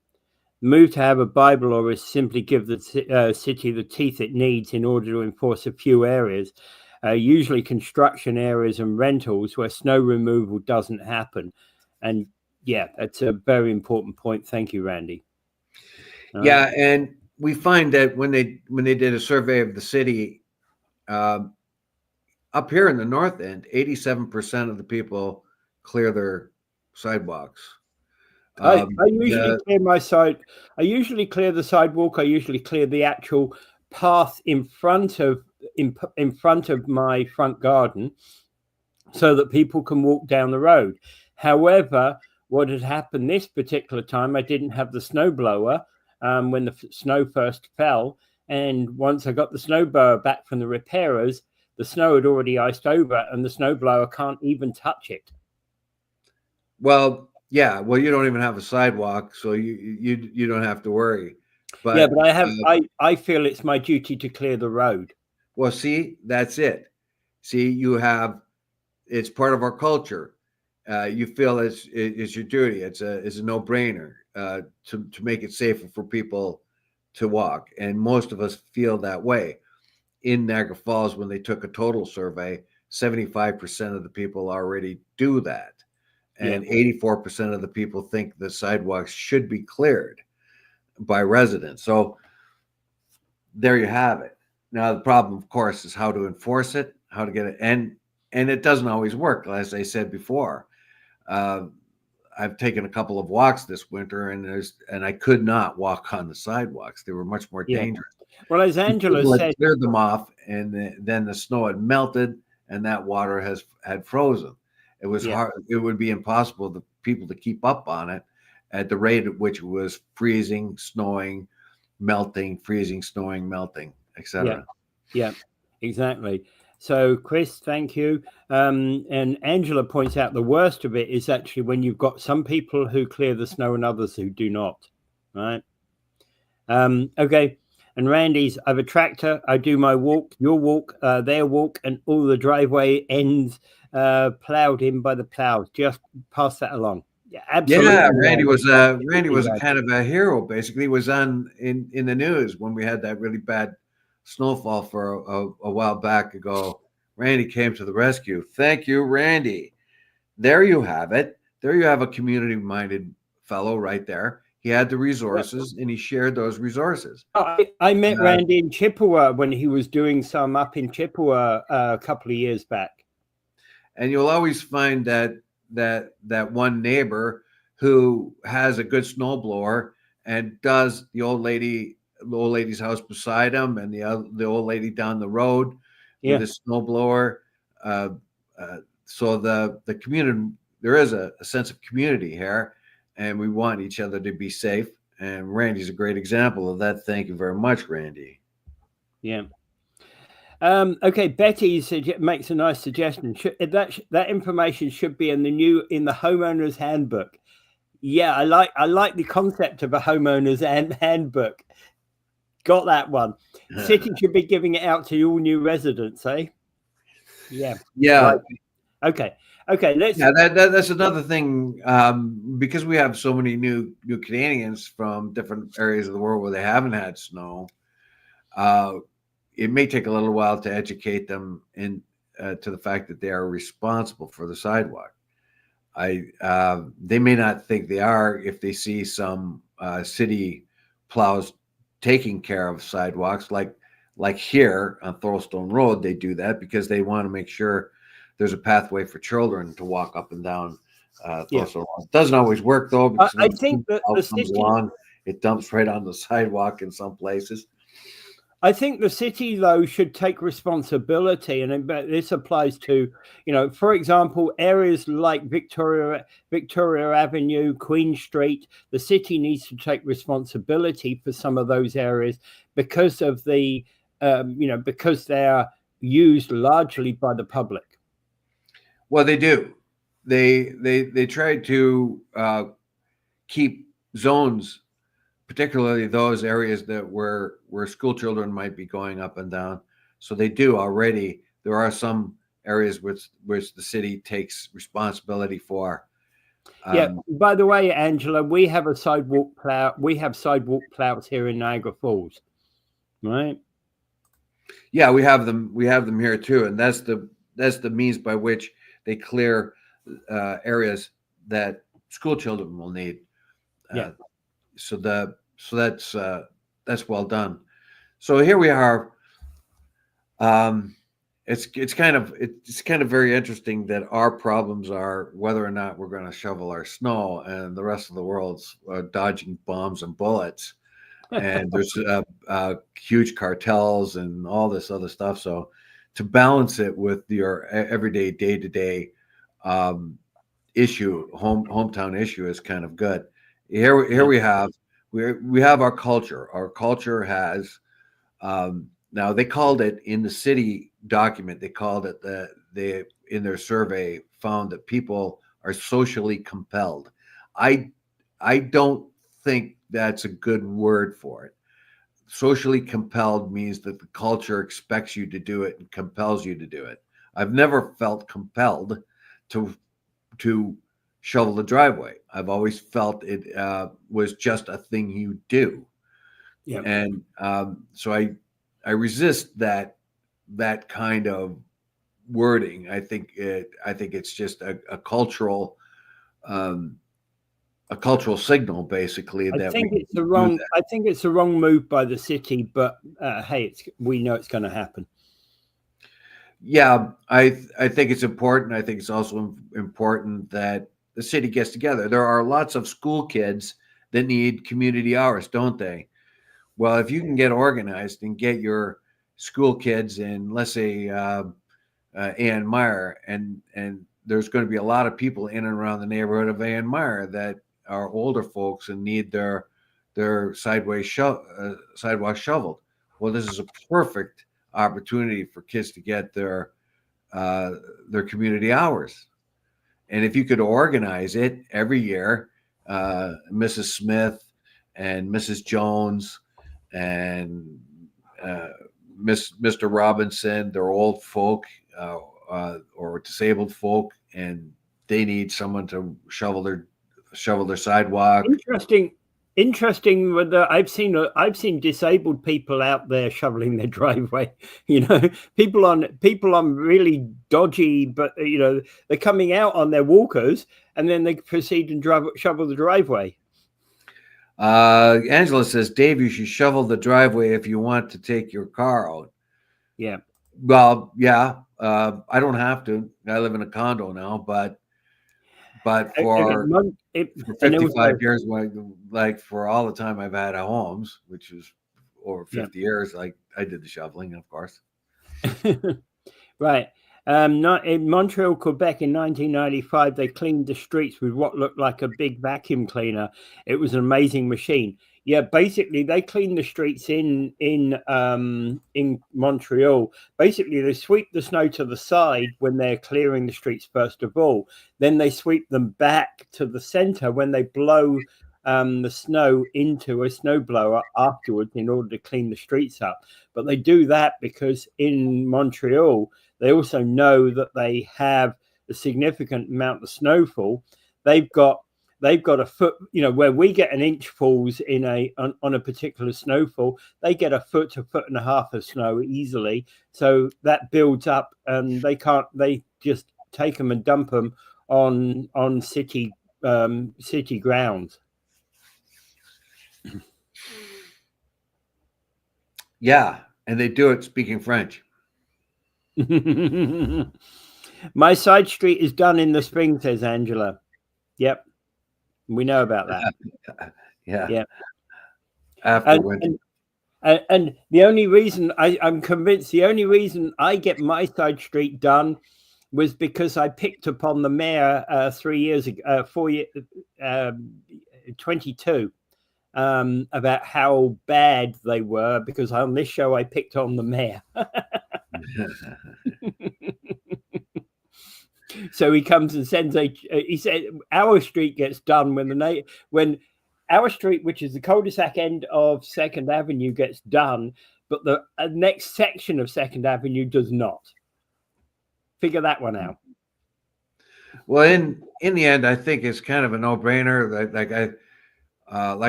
to have a Bible or simply give the city the teeth it needs in order to enforce a few areas. Usually construction areas and rentals where snow removal doesn't happen. And yeah, that's a very important point. Thank you, Randy. Yeah, and we find that when they did a survey of the city, up here in the north end, 87% of the people clear their sidewalks. I usually clear my side. I usually clear the sidewalk. I usually clear the actual path in front of my front garden, so that people can walk down the road. However, what had happened this particular time, I didn't have the snowblower when the snow first fell, and once I got the snowblower back from the repairers, the snow had already iced over, and the snowblower can't even touch it. Well, yeah. Well, you don't even have a sidewalk, so you don't have to worry. But yeah, but I feel it's my duty to clear the road. well, see, that's it. See, it's part of our culture. You feel it's your duty. It's a no-brainer to make it safer for people to walk, and most of us feel that way. In Niagara Falls, when they took a total survey, 75% of the people already do that, and 84% of the people think the sidewalks should be cleared by residents. So there you have it. Now the problem, of course, is how to enforce it, how to get it, and it doesn't always work. As I said before, I've taken a couple of walks this winter, and I could not walk on the sidewalks. They were much more dangerous. Well, as Angela said, cleared them off, and then the snow had melted, and that water had frozen. It was hard. It would be impossible for people to keep up on it at the rate at which it was freezing, snowing, melting, freezing, snowing, melting, etc. Yeah, exactly. So, Chris, thank you. And Angela points out the worst of it is actually when you've got some people who clear the snow and others who do not. Right. Okay. And Randy's, I have a tractor. I do my walk, your walk, their walk, and all the driveway ends plowed in by the plows. Just pass that along. Yeah, absolutely. Yeah, Randy was a kind of a hero. Basically, he was on in the news when we had that really bad snowfall for a while back ago. Randy came to the rescue. Thank you, Randy. There you have it. There you have a community-minded fellow right there. He had the resources, and he shared those resources. I met Randy in Chippewa when he was doing some up in Chippewa a couple of years back. And you'll always find that one neighbor who has a good snowblower and does the old lady's house beside him, and the old lady down the road with a snowblower. So the community, there is a sense of community here, and we want each other to be safe. And Randy's a great example of that. Thank you very much, Randy. Yeah. Okay, Betty makes a nice suggestion. That information should be in the homeowner's handbook. Yeah, I like the concept of a homeowner's handbook. Got that one. City should be giving it out to all new residents, eh? Yeah. Yeah. Right. Okay. Let's. Yeah, that's another thing, because we have so many new Canadians from different areas of the world where they haven't had snow. It may take a little while to educate them to the fact that they are responsible for the sidewalk. They may not think they are if they see some city plows taking care of sidewalks, like here on Thorlstone Road. They do that because they want to make sure there's a pathway for children to walk up and down Thorlstone Road. It doesn't always work though, because I think that the city it dumps right on the sidewalk in some places. I think the city, though, should take responsibility, and this applies to, for example, areas like Victoria Avenue, Queen Street. The city needs to take responsibility for some of those areas because of because they are used largely by the public. Well, they do. They try to keep zones, particularly those areas where school children might be going up and down. So they do already. There are some areas which the city takes responsibility for. By the way, Angela, we have a sidewalk plow. We have sidewalk plows here in Niagara Falls, right? Yeah, we have them. We have them here too, and that's the means by which they clear areas that school children will need. So that's well done. So here we are. it's kind of very interesting that our problems are whether or not we're going to shovel our snow, and the rest of the world's dodging bombs and bullets. And there's huge cartels and all this other stuff. So to balance it with your everyday, day to day issue, hometown issue, is kind of good. Here we have our culture. Our culture has now they called it in the city document. They called it they in their survey found that people are socially compelled. I don't think that's a good word for it. Socially compelled means that the culture expects you to do it and compels you to do it. I've never felt compelled to shovel the driveway. I've always felt it was just a thing you do. Yeah. And so I resist that kind of wording. I think it's just a cultural signal, basically. I That think we it's the wrong move by the city, but hey, we know it's going to happen. Yeah, I think it's important. I think it's also important that the city gets together. There are lots of school kids that need community hours, don't they? Well, if you can get organized and get your school kids in, let's say, Ann Meyer, and there's going to be a lot of people in and around the neighborhood of Ann Meyer that are older folks and need their sidewalk shoveled. Well, this is a perfect opportunity for kids to get their community hours. And if you could organize it every year, Mrs. Smith and Mrs. Jones and Mr. Robinson, they're old folk or disabled folk, and they need someone to shovel their sidewalk. Interesting. Whether I've seen disabled people out there shoveling their driveway. You know, people on really dodgy, but they're coming out on their walkers, and then they proceed and shovel the driveway. Angela says, Dave, you should shovel the driveway if you want to take your car out. Yeah. Well, yeah. I don't have to. I live in a condo now, but for 55 years, like for all the time I've had homes, which is over 50 years, like I did the shoveling, of course. Right. Not in Montreal, Quebec in 1995, they cleaned the streets with what looked like a big vacuum cleaner. It was an amazing machine. Yeah, basically they clean the streets in Montreal. Basically, they sweep the snow to the side when they're clearing the streets first of all. Then they sweep them back to the center when they blow the snow into a snowblower afterwards in order to clean the streets up. But they do that because in Montreal, they also know that they have a significant amount of snowfall. They've got a foot, where we get an inch falls on a particular snowfall, they get a foot and a half of snow easily. So that builds up, and they just take them and dump them on city grounds. Yeah, and they do it speaking French. My side street is done in the spring, says Angela. Yep. We know about that. Yeah. After winter. And the only reason I'm convinced the only reason I get my side street done was because I picked upon the mayor 3 years ago, 22, about how bad they were, because on this show I picked on the mayor. So he comes and sends he said our street gets done when our street, which is the cul-de-sac end of 2nd Avenue, gets done, but the next section of 2nd Avenue does not. Figure that one out. Well, in the end, I think it's kind of a no-brainer. Like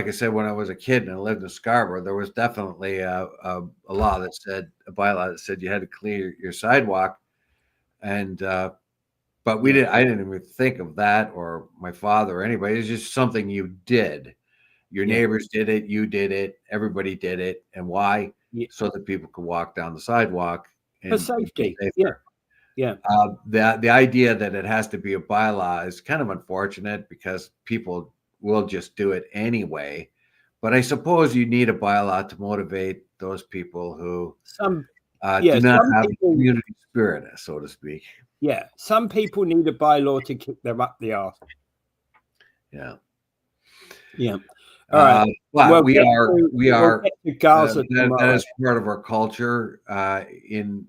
I said, when I was a kid and I lived in Scarborough, there was definitely a bylaw that said you had to clear your sidewalk, and but I didn't even think of that, or my father or anybody. It's just something you did. Your neighbors did it, you did it, everybody did it. And why? So that people could walk down the sidewalk For safety. Yeah. Yeah. The idea that it has to be a bylaw is kind of unfortunate because people will just do it anyway. But I suppose you need a bylaw to motivate those people who do not have the community spirit, so to speak. Yeah, some people need a bylaw to kick them up the arse. Yeah. Yeah. All right. But we are that is part of our culture in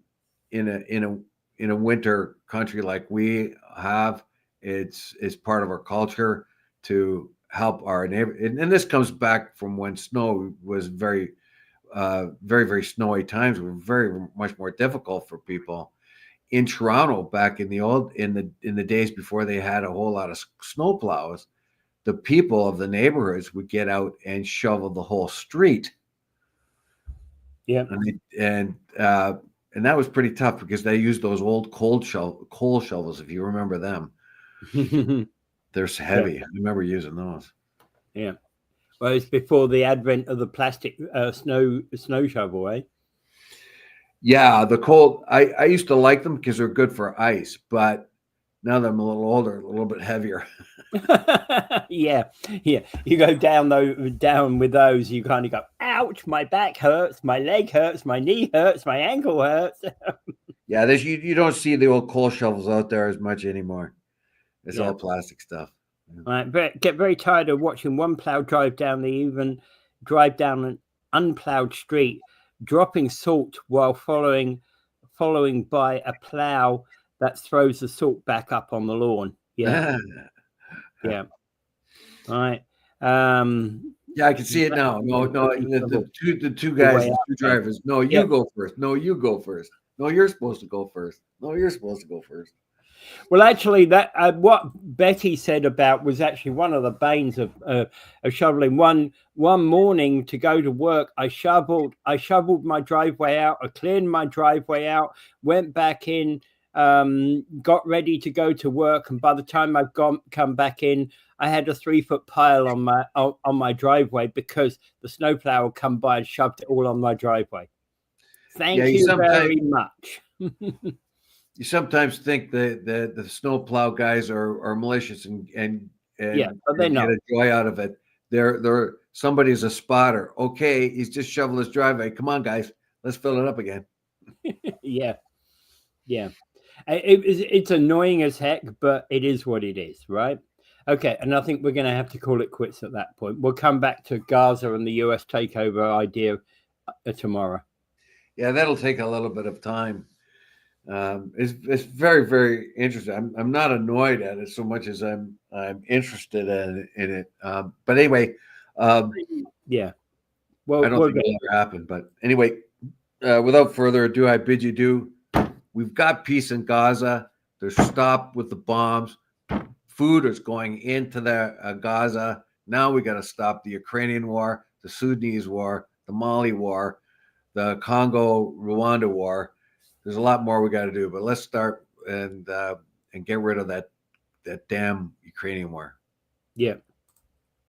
a winter country like we have. It's part of our culture to help our neighbor, and this comes back from when snow was very snowy times were very much more difficult for people in Toronto back in the days before they had a whole lot of snow plows. The people of the neighborhoods would get out and shovel the whole street. Yeah, and that was pretty tough because they used those old coal shovels, if you remember them. They're heavy. Yeah. I remember using those. Yeah. Well, it's before the advent of the plastic snow shovel, eh? Yeah, the coal. I used to like them because they're good for ice, but now that I'm a little older, a little bit heavier. Yeah. You go down with those, you kind of go, ouch, my back hurts, my leg hurts, my knee hurts, my ankle hurts. Yeah, you don't see the old coal shovels out there as much anymore. It's all plastic stuff. Right, but get very tired of watching one plow drive down an unplowed street, dropping salt while following by a plow that throws the salt back up on the lawn. Yeah. Yeah. All right. Yeah, I can see it now. No, the two guys, the two drivers. No, you go first. No, you go first. No, you're supposed to go first. No, you're supposed to go first. Well, actually, that what Betty said about was actually one of the banes of shoveling. One morning to go to work, I shoveled my driveway out. I cleared my driveway out, went back in, got ready to go to work, and by the time I've come back in, I had a 3-foot pile on my driveway because the snowplow had come by and shoved it all on my driveway. Thank you very much. You sometimes think that the snowplow guys are malicious and but they get a joy out of it. They're somebody's a spotter. Okay, he's just shoveling his driveway. Come on, guys, let's fill it up again. Yeah. It's annoying as heck, but it is what it is, right? Okay, and I think we're going to have to call it quits at that point. We'll come back to Gaza and the US takeover idea tomorrow. Yeah, that'll take a little bit of time. It's very, very interesting. I'm not annoyed at it so much as I'm interested in it. But anyway, yeah. Well, I don't think it'll ever happen. But anyway, without further ado, I bid you adieu. We've got peace in Gaza. There's stop with the bombs. Food is going into the Gaza. Now we got to stop the Ukrainian war, the Sudanese war, the Mali war, the Congo-Rwanda war. There's a lot more we got to do, but let's start and get rid of that damn Ukrainian war. Yeah.